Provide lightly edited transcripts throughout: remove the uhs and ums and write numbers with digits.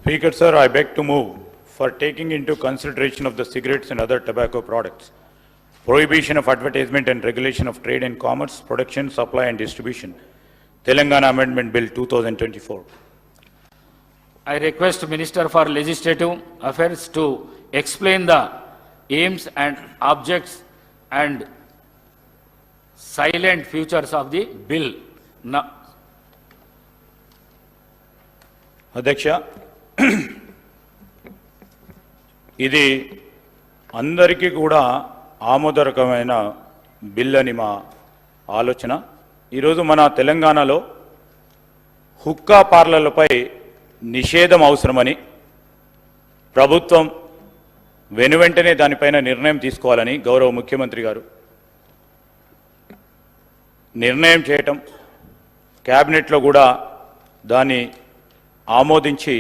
Speaker, sir, I beg to move for taking into consideration of the cigarettes and other tobacco products, prohibition of advertisement and regulation of trade and commerce, production, supply and distribution, Telangana Amendment Bill 2024. I request Minister for Legislative Affairs to explain the aims and objects and silent futures of the bill. Now, అధ్యక్ష, ఇది అందరికీ కూడా ఆమోదకరమైన bill అని మా ఆలోచన. ఈరోజు మన తెలంగాణలో హుక్కా పార్లర్లపై నిషేధం అవసరమని ప్రభుత్వం వెనువెంటనే దానిపైన నిర్ణయం తీసుకోవాలని గౌరవ ముఖ్యమంత్రి గారు నిర్ణయం చేయటం, క్యాబినెట్లో కూడా దాన్ని ఆమోదించి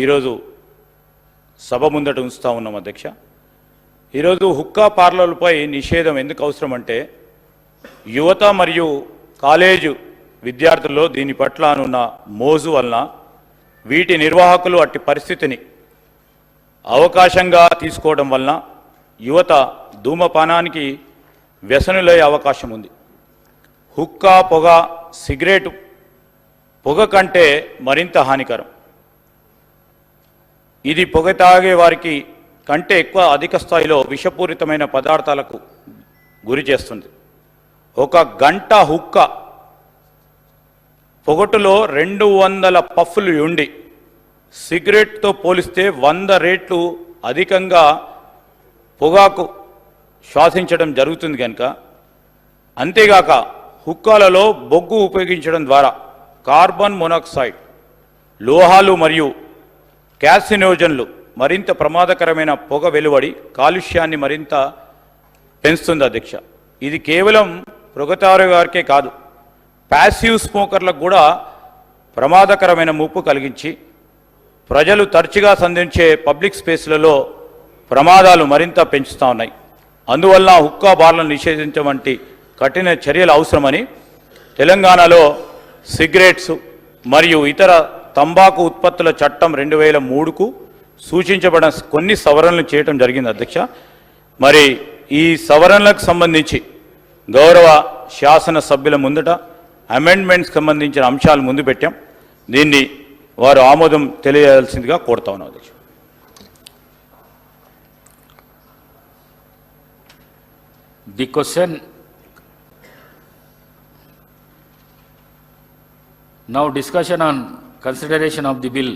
ఈరోజు సభ ముందట ఉంచుతా ఉన్నాం. అధ్యక్ష, ఈరోజు హుక్కా పార్లర్లపై నిషేధం ఎందుకు అవసరం అంటే యువత మరియు కాలేజు విద్యార్థుల్లో దీని పట్ల ఉన్న మోజు వలన వీటి నిర్వాహకులు అట్టి పరిస్థితిని అవకాశంగా తీసుకోవడం వలన యువత ధూమపానానికి వ్యసనులయ్యే అవకాశం ఉంది. హుక్కా పొగ, సిగరెట్ పొగ కంటే మరింత హానికరం. ఇది పొగ తాగే వారికి కంటే ఎక్కువ అధిక స్థాయిలో విషపూరితమైన పదార్థాలకు గురి చేస్తుంది. ఒక గంట హుక్క పొగటులో 200 పఫ్ఫులు ఉండి సిగరెట్తో పోలిస్తే 100 రెట్లు అధికంగా పొగాకు శ్వాసించడం జరుగుతుంది కనుక, అంతేగాక హుక్కాలలో బొగ్గు ఉపయోగించడం ద్వారా కార్బన్ మోనాక్సైడ్, లోహాలు మరియు క్యాసినోజన్లు మరింత ప్రమాదకరమైన పొగ వెలువడి కాలుష్యాన్ని మరింత పెంచుతుంది. అధ్యక్ష, ఇది కేవలం పొగతారు వారికే కాదు, ప్యాసివ్ స్మోకర్లకు కూడా ప్రమాదకరమైన ముప్పు కలిగించి ప్రజలు తరచుగా సంధించే పబ్లిక్ స్పేస్లలో ప్రమాదాలు మరింత పెంచుతూ ఉన్నాయి. అందువల్ల హుక్కా బార్లను నిషేధించడం వంటి కఠిన చర్యలు అవసరమని తెలంగాణలో సిగరెట్స్ మరియు ఇతర తంబాకు ఉత్పత్తుల చట్టం 2003కు సూచించబడిన కొన్ని సవరణలు చేయడం జరిగింది. అధ్యక్ష, మరి ఈ సవరణలకు సంబంధించి గౌరవ శాసన సభ్యుల ముందట అమెండ్మెంట్స్ సంబంధించిన అంశాలు ముందు పెట్టాం. దీన్ని వారు ఆమోదం తెలియజేయాల్సిందిగా కోరుతా ఉన్నాం. అధ్యక్ష, the question now discussion on consideration of the bill